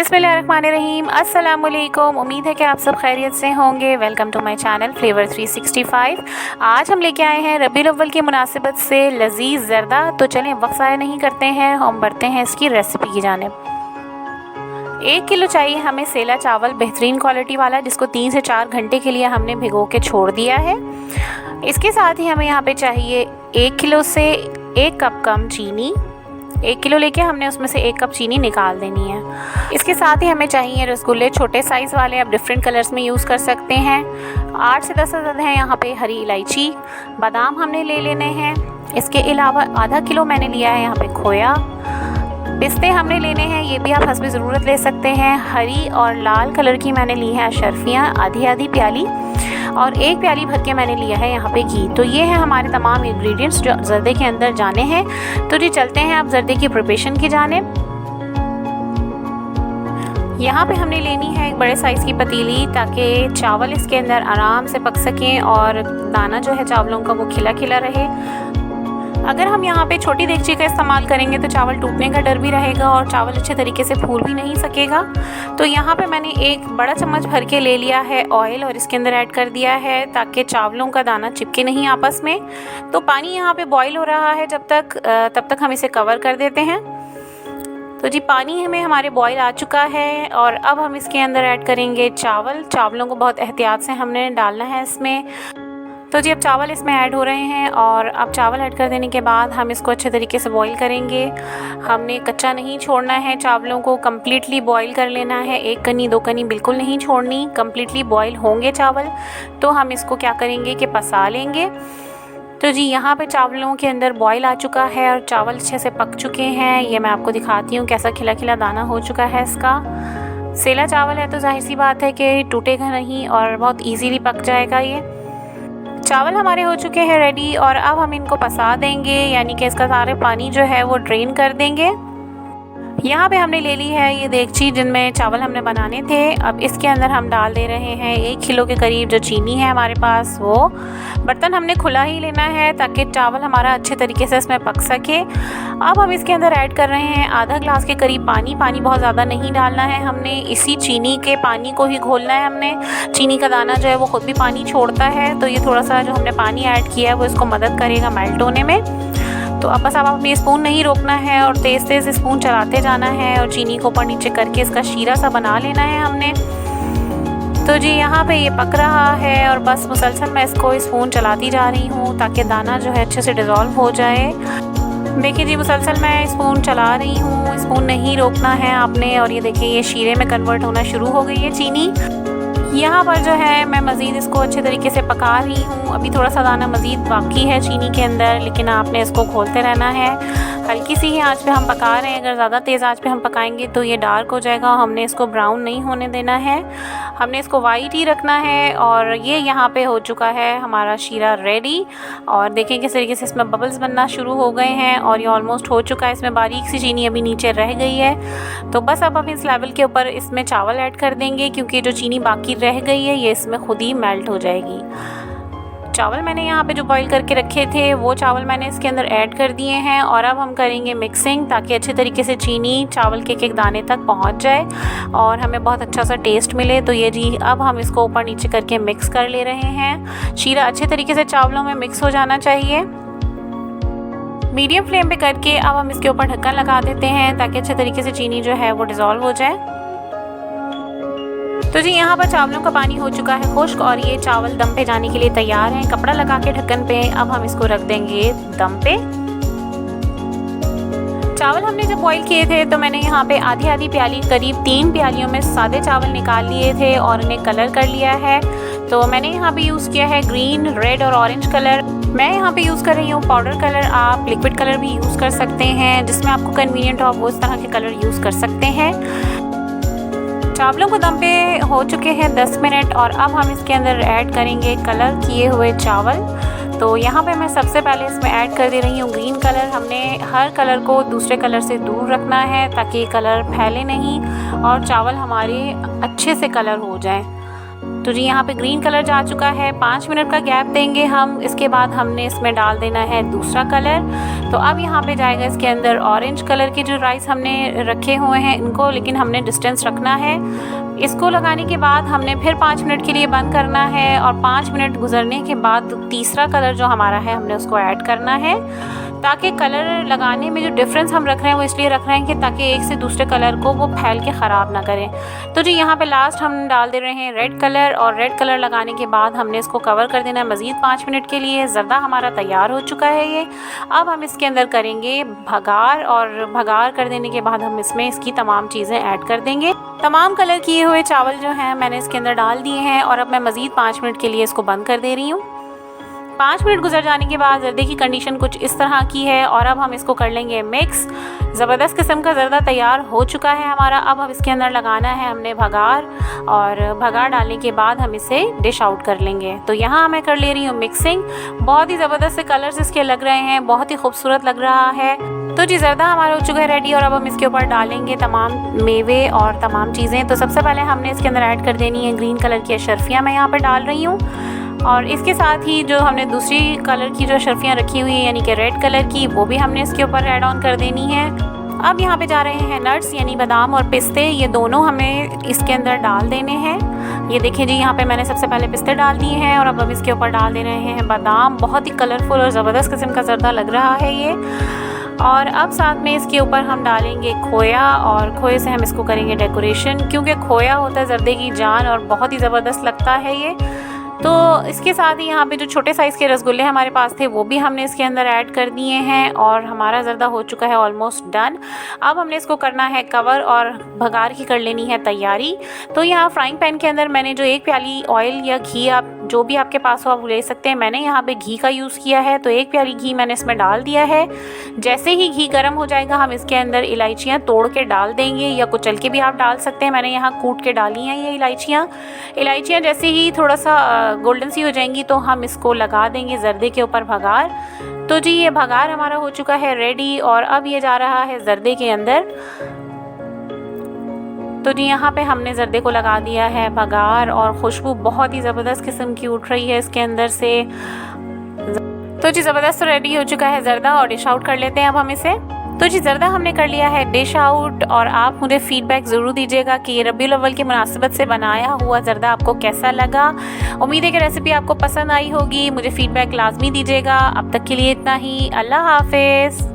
बिस्मिल्लाहिर्रहमानिर्रहीम। अस्सलाम वालेकुम। उम्मीद है कि आप सब खैरियत से होंगे। Welcome to my channel flavour 365। आज हम लेके आए हैं रबीउल अव्वल की मुनासिबत से लजीज ज़र्दा। तो चलें वक्त ज़ाया नहीं करते हैं, हम बढ़ते हैं इसकी रेसिपी की जानिब। 1 किलो चाहिए हमें सेला चावल, बेहतरीन क्वालिटी वाला, जिसको 3 से 4 घंटे के लिए हमने भिगो के छोड़ दिया है। इसके साथ ही हमें यहाँ पे चाहिए 1 किलो से 1 कप कम चीनी। 1 किलो लेके हमने उसमें से 1 कप चीनी निकाल देनी है। इसके साथ ही हमें चाहिए रसगुल्ले, छोटे साइज़ वाले, आप डिफरेंट कलर्स में यूज़ कर सकते हैं। 8 से 10 अदद हैं यहाँ पे हरी इलायची। बादाम हमने ले लेने हैं। इसके अलावा आधा किलो मैंने लिया है यहाँ पे खोया। पिस्ते हमने लेने हैं, ये भी आप हस्बे ज़रूरत ले सकते हैं। हरी और लाल कलर की मैंने ली है अशरफियाँ, आधी आधी प्याली, और 1 प्याली भर के मैंने लिया है यहाँ पे घी। तो ये है हमारे तमाम इंग्रेडिएंट्स जो ज़र्दे के अंदर जाने हैं। तो जी चलते हैं अब ज़र्दे की प्रिपरेशन की जानिब। यहाँ पे हमने लेनी है एक बड़े साइज़ की पतीली, ताकि चावल इसके अंदर आराम से पक सकें और दाना जो है चावलों का वो खिला खिला रहे। अगर हम यहाँ पे छोटी देगची का इस्तेमाल करेंगे तो चावल टूटने का डर भी रहेगा और चावल अच्छे तरीके से फूल भी नहीं सकेगा। तो यहाँ पे मैंने एक बड़ा चम्मच भर के ले लिया है ऑयल और इसके अंदर ऐड कर दिया है, ताकि चावलों का दाना चिपके नहीं आपस में। तो पानी यहाँ पे बॉईल हो रहा है तब तक हम इसे कवर कर देते हैं। तो जी पानी हमें हमारे बॉईल आ चुका है और अब हम इसके अंदर ऐड करेंगे चावलों को बहुत एहतियात से हमने डालना है इसमें। तो जी अब चावल इसमें ऐड हो रहे हैं और अब चावल ऐड कर देने के बाद हम इसको अच्छे तरीके से बॉईल करेंगे। हमने कच्चा नहीं छोड़ना है, चावलों को कम्प्लीटली बॉईल कर लेना है। 1 कनी 2 कनी बिल्कुल नहीं छोड़नी, कम्प्लीटली बॉईल होंगे चावल। तो हम इसको क्या करेंगे कि पसा लेंगे। तो जी यहाँ पे चावलों के अंदर बॉईल आ चुका है और चावल अच्छे से पक चुके हैं। ये मैं आपको दिखाती हूँ कैसा खिला खिला दाना हो चुका है इसका। सेला चावल है तो जाहिर सी बात है कि टूटेगा नहीं और बहुत ईजीली पक जाएगा। ये चावल हमारे हो चुके हैं रेडी और अब हम इनको पसा देंगे, यानी कि इसका सारे पानी जो है वो ड्रेन कर देंगे। यहाँ पे हमने ले ली है ये देगची जिनमें चावल हमने बनाने थे। अब इसके अंदर हम डाल दे रहे हैं 1 किलो के करीब जो चीनी है हमारे पास। वो बर्तन हमने खुला ही लेना है ताकि चावल हमारा अच्छे तरीके से इसमें पक सके। अब हम इसके अंदर ऐड कर रहे हैं आधा ग्लास के करीब पानी। पानी बहुत ज़्यादा नहीं डालना है, हमने इसी चीनी के पानी को ही घोलना है। हमने चीनी का दाना जो है वो ख़ुद भी पानी छोड़ता है, तो ये थोड़ा सा जो हमने पानी ऐड किया है वो इसको मदद करेगा मेल्ट होने में। तो अब बस अब अपनी स्पून नहीं रोकना है और तेज़ तेज़ स्पून चलाते जाना है और चीनी को ऊपर नीचे करके इसका शीरा सा बना लेना है हमने। तो जी यहाँ पे ये पक रहा है और बस मुसलसल मैं इसको स्पून चलाती जा रही हूँ ताकि दाना जो है अच्छे से डिज़ोल्व हो जाए। देखिए जी मुसलसल मैं स्पून चला रही हूँ, स्पून नहीं रोकना है आपने। और ये देखिए ये शीरे में कन्वर्ट होना शुरू हो गई है चीनी। यहाँ पर जो है मैं मज़ीद इसको अच्छे तरीके से पका रही हूँ। अभी थोड़ा सा दाना मज़ीद बाकी है चीनी के अंदर, लेकिन आपने इसको खोलते रहना है। हल्की सी ही आंच पे हम पका रहे हैं, अगर ज़्यादा तेज़ आंच पे हम पकाएंगे तो ये डार्क हो जाएगा। हमने इसको ब्राउन नहीं होने देना है, हमने इसको वाइट ही रखना है। और ये यहाँ पे हो चुका है हमारा शीरा रेडी। और देखें किस तरीके से इसमें बबल्स बनना शुरू हो गए हैं और ये ऑलमोस्ट हो चुका है। इसमें बारीक सी चीनी अभी नीचे रह गई है। तो बस अब हम इस लेवल के ऊपर इसमें चावल ऐड कर देंगे, क्योंकि जो चीनी बाकी रह गई है ये इसमें खुद ही मेल्ट हो जाएगी। चावल मैंने यहाँ पे जो बॉईल करके रखे थे वो चावल मैंने इसके अंदर ऐड कर दिए हैं और अब हम करेंगे मिक्सिंग, ताकि अच्छे तरीके से चीनी चावल के एक दाने तक पहुँच जाए और हमें बहुत अच्छा सा टेस्ट मिले। तो ये जी अब हम इसको ऊपर नीचे करके मिक्स कर ले रहे हैं। शीरा अच्छे तरीके से चावलों में मिक्स हो जाना चाहिए। मीडियम फ्लेम पे करके अब हम इसके ऊपर ढक्कन लगा देते हैं ताकि अच्छे तरीके से चीनी जो है वो डिज़ोल्व हो जाए। तो जी यहाँ पर चावलों का पानी हो चुका है खुश्क और ये चावल दम पे जाने के लिए तैयार हैं। कपड़ा लगा के ढक्कन पे अब हम इसको रख देंगे दम पे। चावल हमने जब बॉईल किए थे तो मैंने यहाँ पे आधी आधी प्याली, करीब 3 प्यालियों में सादे चावल निकाल लिए थे और इन्हें कलर कर लिया है। तो मैंने यहाँ पे यूज़ किया है ग्रीन, रेड और ऑरेंज कलर। मैं यहाँ पे यूज़ कर रही हूँ पाउडर कलर, आप लिक्विड कलर भी यूज़ कर सकते हैं, जिसमें आपको कन्वीनियंट हो आप वो इस तरह के कलर यूज़ कर सकते हैं। चावलों को दम पे हो चुके हैं 10 मिनट और अब हम इसके अंदर ऐड करेंगे कलर किए हुए चावल। तो यहाँ पे मैं सबसे पहले इसमें ऐड कर दे रही हूँ ग्रीन कलर। हमने हर कलर को दूसरे कलर से दूर रखना है ताकि कलर फैले नहीं और चावल हमारे अच्छे से कलर हो जाए। तो जी यहाँ पे ग्रीन कलर जा चुका है, 5 मिनट का गैप देंगे हम। इसके बाद हमने इसमें डाल देना है दूसरा कलर। तो अब यहाँ पे जाएगा इसके अंदर ऑरेंज कलर के जो राइस हमने रखे हुए हैं इनको, लेकिन हमने डिस्टेंस रखना है। इसको लगाने के बाद हमने फिर 5 मिनट के लिए बंद करना है और 5 मिनट गुजरने के बाद तीसरा कलर जो हमारा है हमने उसको ऐड करना है, ताकि कलर लगाने में जो डिफरेंस हम रख रहे हैं वो इसलिए रख रहे हैं कि ताकि एक से दूसरे कलर को वो फैल के ख़राब ना करें। तो जी यहाँ पे लास्ट हम डाल दे रहे हैं रेड कलर, और रेड कलर लगाने के बाद हमने इसको कवर कर देना है मज़ीद 5 मिनट के लिए। ज़र्दा हमारा तैयार हो चुका है ये। अब हम इसके अंदर करेंगे भगार, और भगार कर देने के बाद हम इसमें इसकी तमाम चीज़ें ऐड कर देंगे। तमाम कलर किए हुए चावल जो हैं मैंने इसके अंदर डाल दिए हैं और अब मैं मज़ीद 5 मिनट के लिए इसको बंद कर दे रही हूँ। 5 मिनट गुजर जाने के बाद जर्दे की कंडीशन कुछ इस तरह की है और अब हम इसको कर लेंगे मिक्स। ज़बरदस्त किस्म का ज़र्दा तैयार हो चुका है हमारा। अब हम इसके अंदर लगाना है हमने भगार, और भगार डालने के बाद हम इसे डिश आउट कर लेंगे। तो यहाँ मैं कर ले रही हूँ मिक्सिंग। बहुत ही ज़बरदस्त से कलर्स इसके लग रहे हैं, बहुत ही खूबसूरत लग रहा है। तो जी ज़र्दा हमारा हो चुका है रेडी, और अब हम इसके ऊपर डालेंगे तमाम मेवे और तमाम चीज़ें। तो सबसे पहले हमने इसके अंदर ऐड कर देनी है ग्रीन कलर की अशरफियाँ, मैं यहाँ पर डाल रही हूँ। और इसके साथ ही जो हमने दूसरी कलर की जो अशरफियाँ रखी हुई हैं यानी कि रेड कलर की, वो भी हमने इसके ऊपर ऐड ऑन कर देनी है। अब यहाँ पे जा रहे हैं नट्स यानी बादाम और पिस्ते, ये दोनों हमें इसके अंदर डाल देने हैं। ये देखिए जी यहाँ पे मैंने सबसे पहले पिस्ते डाल दिए हैं और अब हम इसके ऊपर डाल दे रहे हैं बादाम। बहुत ही कलरफुल और ज़बरदस्त किस्म का ज़र्दा लग रहा है ये। और अब साथ में इसके ऊपर हम डालेंगे खोया, और खोए से हम इसको करेंगे डेकोरेशन, क्योंकि खोया होता है ज़र्दे की जान और बहुत ही ज़बरदस्त लगता है ये। तो इसके साथ ही यहाँ पे जो छोटे साइज़ के रसगुल्ले हमारे पास थे वो भी हमने इसके अंदर ऐड कर दिए हैं और हमारा ज़र्दा हो चुका है ऑलमोस्ट डन। अब हमने इसको करना है कवर और भगार की कर लेनी है तैयारी। तो यहाँ फ्राइंग पैन के अंदर मैंने जो 1 प्याली ऑयल या घी, आप जो भी आपके पास हो आप ले सकते हैं, मैंने यहाँ पे घी का यूज़ किया है। तो 1 प्याली घी मैंने इसमें डाल दिया है। जैसे ही घी गर्म हो जाएगा हम इसके अंदर इलायचियाँ तोड़ के डाल देंगे, या कुचल के भी आप डाल सकते हैं। मैंने यहाँ कूट के डाली हैं ये इलायचियाँ। जैसे ही थोड़ा सा गोल्डन सी हो जाएंगी तो हम इसको लगा देंगे ज़र्दे के ऊपर भगार। तो जी ये भगार हमारा हो चुका है रेडी, और अब ये जा रहा है ज़र्दे के अंदर। तो जी यहाँ पे हमने ज़र्दे को लगा दिया है भगार, और खुशबू बहुत ही ज़बरदस्त किस्म की उठ रही है इसके अंदर से। तो जी ज़बरदस्त रेडी हो चुका है ज़र्दा, और डिश आउट कर लेते हैं अब हम इसे। तो जी ज़र्दा हमने कर लिया है डिश आउट, और आप मुझे फ़ीडबैक ज़रूर दीजिएगा कि ये रबीउल अव्वल की मुनासिबत से बनाया हुआ ज़र्दा आपको कैसा लगा। उम्मीद है कि रेसिपी आपको पसंद आई होगी। मुझे फ़ीडबैक लाजमी दीजिएगा। अब तक के लिए इतना ही। अल्लाह हाफ़िज़।